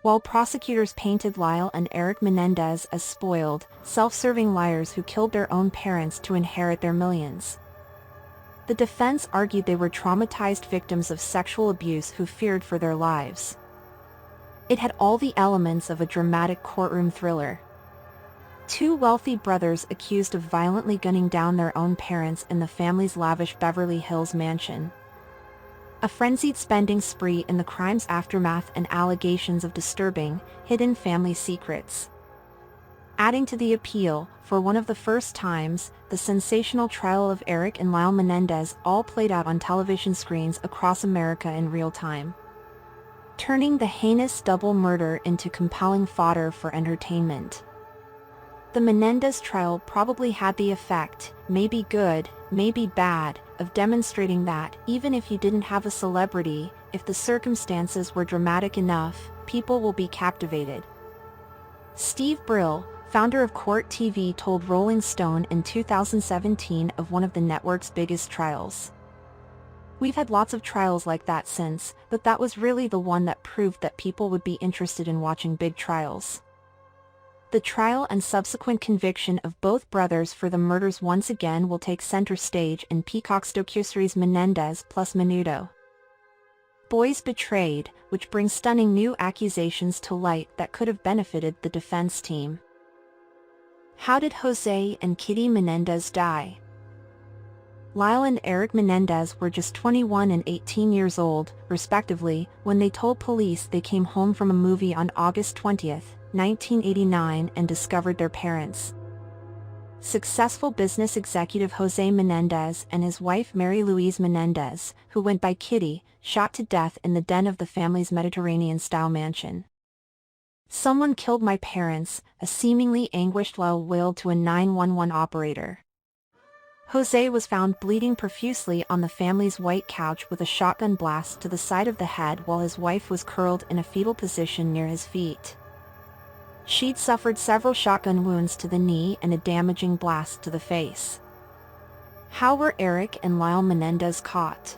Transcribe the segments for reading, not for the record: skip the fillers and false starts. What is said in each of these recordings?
While prosecutors painted Lyle and Erik Menendez as spoiled, self-serving liars who killed their own parents to inherit their millions. The defense argued they were traumatized victims of sexual abuse who feared for their lives. It had all the elements of a dramatic courtroom thriller. Two wealthy brothers accused of violently gunning down their own parents in the family's lavish Beverly Hills mansion. A frenzied spending spree in the crime's aftermath and allegations of disturbing, hidden family secrets. Adding to the appeal, for one of the first times, the sensational trial of Erik and Lyle Menendez all played out on television screens across America in real time, turning the heinous double murder into compelling fodder for entertainment. The Menendez trial probably had the effect, maybe good, maybe bad, of demonstrating that, even if you didn't have a celebrity, if the circumstances were dramatic enough, people will be captivated. Steve Brill, founder of Court TV, told Rolling Stone in 2017 of one of the network's biggest trials. "We've had lots of trials like that since, but that was really the one that proved that people would be interested in watching big trials." The trial and subsequent conviction of both brothers for the murders once again will take center stage in Peacock's docuseries Menendez plus Menudo. Boys Betrayed, which brings stunning new accusations to light that could have benefited the defense team. How did Jose and Kitty Menendez die? Lyle and Erik Menendez were just 21 and 18 years old, respectively, when they told police they came home from a movie on August 20, 1989 and discovered their parents. Successful business executive Jose Menendez and his wife Mary Louise Menendez, who went by Kitty, shot to death in the den of the family's Mediterranean-style mansion. "Someone killed my parents," a seemingly anguished Lyle wailed to a 911 operator. Jose was found bleeding profusely on the family's white couch with a shotgun blast to the side of the head while his wife was curled in a fetal position near his feet. She'd suffered several shotgun wounds to the knee and a damaging blast to the face. How were Erik and Lyle Menendez caught?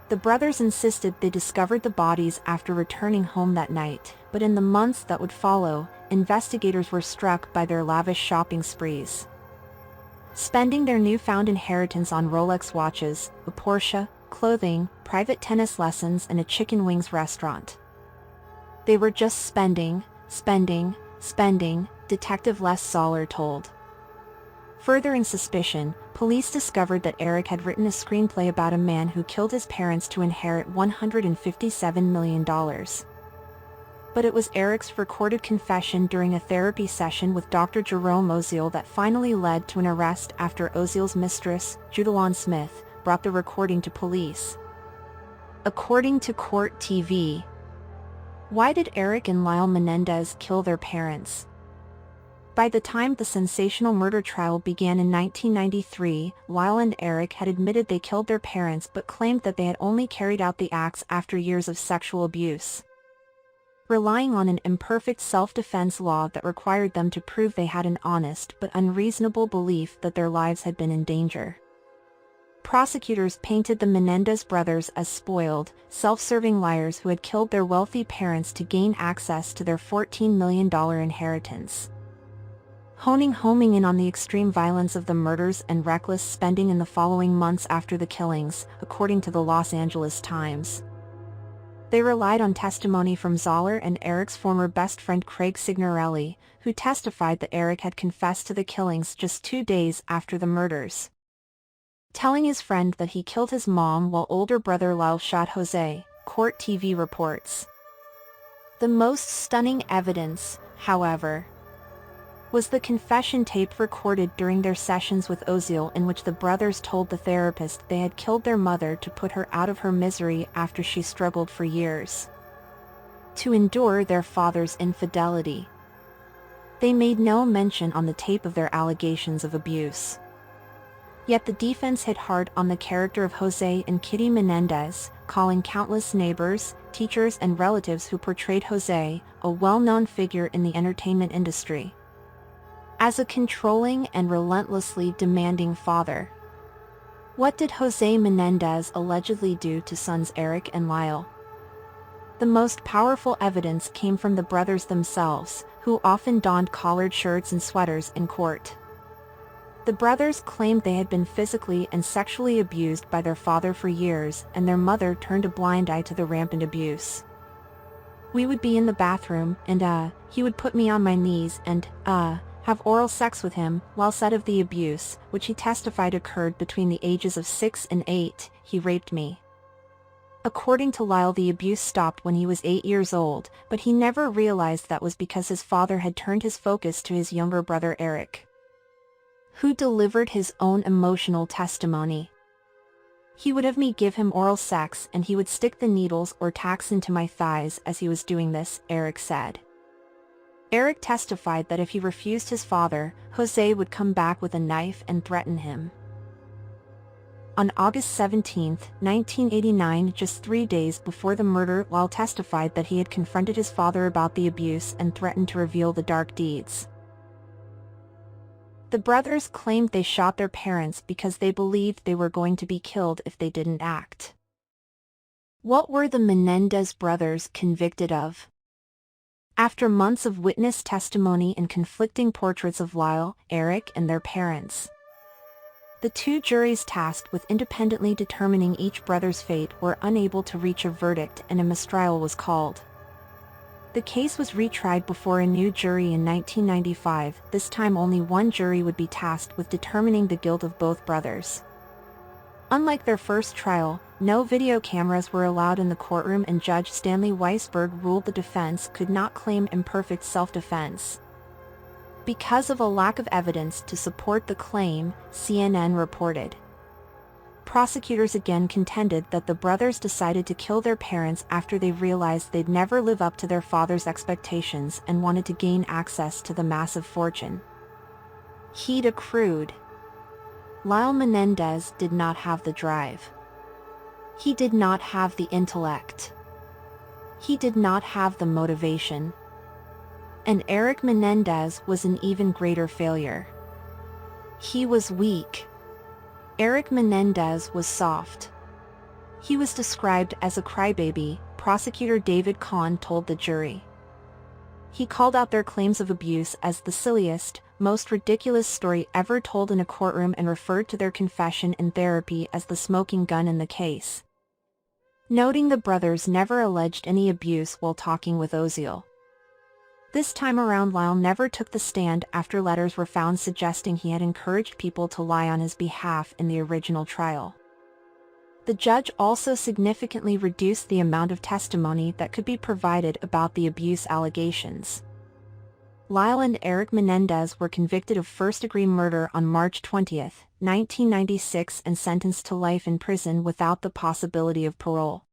The brothers insisted they discovered the bodies after returning home that night, but in the months that would follow, investigators were struck by their lavish shopping sprees. Spending their newfound inheritance on Rolex watches, a Porsche, clothing, private tennis lessons and a chicken wings restaurant. They were just spending, Detective Les Soller told. Furthering suspicion, police discovered that Erik had written a screenplay about a man who killed his parents to inherit $157 million. But it was Erik's recorded confession during a therapy session with Dr. Jerome Oziel that finally led to an arrest after Oziel's mistress, Judalon Smith, brought the recording to police. According to Court TV, why did Erik and Lyle Menendez kill their parents? By the time the sensational murder trial began in 1993, Lyle and Erik had admitted they killed their parents but claimed that they had only carried out the acts after years of sexual abuse, relying on an imperfect self-defense law that required them to prove they had an honest but unreasonable belief that their lives had been in danger. Prosecutors painted the Menendez brothers as spoiled, self-serving liars who had killed their wealthy parents to gain access to their $14 million inheritance. Homing in on the extreme violence of the murders and reckless spending in the following months after the killings, according to the Los Angeles Times. They relied on testimony from Zoller and Erik's former best friend Craig Signorelli, who testified that Erik had confessed to the killings just 2 days after the murders, telling his friend that he killed his mom while older brother Lyle shot Jose, Court TV reports. The most stunning evidence, however, was the confession tape recorded during their sessions with Oziel, in which the brothers told the therapist they had killed their mother to put her out of her misery after she struggled for years to endure their father's infidelity. They made no mention on the tape of their allegations of abuse. Yet the defense hit hard on the character of Jose and Kitty Menendez, calling countless neighbors, teachers and relatives who portrayed Jose, a well-known figure in the entertainment industry, as a controlling and relentlessly demanding father. What did Jose Menendez allegedly do to sons Erik and Lyle? The most powerful evidence came from the brothers themselves, who often donned collared shirts and sweaters in court. The brothers claimed they had been physically and sexually abused by their father for years, and their mother turned a blind eye to the rampant abuse. "We would be in the bathroom, and he would put me on my knees and have oral sex with him," Lyle said of the abuse, which he testified occurred between the ages of 6 and 8, "He raped me." According to Lyle, the abuse stopped when he was 8 years old, but he never realized that was because his father had turned his focus to his younger brother Erik, who delivered his own emotional testimony. "He would have me give him oral sex and he would stick the needles or tacks into my thighs as he was doing this," Erik said. Erik testified that if he refused his father, Jose would come back with a knife and threaten him. On August 17, 1989, just 3 days before the murder, Lyle testified that he had confronted his father about the abuse and threatened to reveal the dark deeds. The brothers claimed they shot their parents because they believed they were going to be killed if they didn't act. What were the Menendez brothers convicted of? After months of witness testimony and conflicting portraits of Lyle, Erik, and their parents, the two juries tasked with independently determining each brother's fate were unable to reach a verdict, and a mistrial was called. The case was retried before a new jury in 1995. This time only one jury would be tasked with determining the guilt of both brothers. Unlike their first trial, no video cameras were allowed in the courtroom, and Judge Stanley Weisberg ruled the defense could not claim imperfect self-defense because of a lack of evidence to support the claim, CNN reported. Prosecutors again contended that the brothers decided to kill their parents after they realized they'd never live up to their father's expectations and wanted to gain access to the massive fortune he'd accrued. Lyle Menendez did not have the drive. He did not have the intellect. He did not have the motivation. And Erik Menendez was an even greater failure. He was weak. Erik Menendez was soft. He was described as a crybaby, prosecutor David Kahn told the jury. He called out their claims of abuse as the silliest, most ridiculous story ever told in a courtroom and referred to their confession and therapy as the smoking gun in the case, noting the brothers never alleged any abuse while talking with Oziel. This time around, Lyle never took the stand after letters were found suggesting he had encouraged people to lie on his behalf in the original trial. The judge also significantly reduced the amount of testimony that could be provided about the abuse allegations. Lyle and Erik Menendez were convicted of first-degree murder on March 20, 1996, and sentenced to life in prison without the possibility of parole.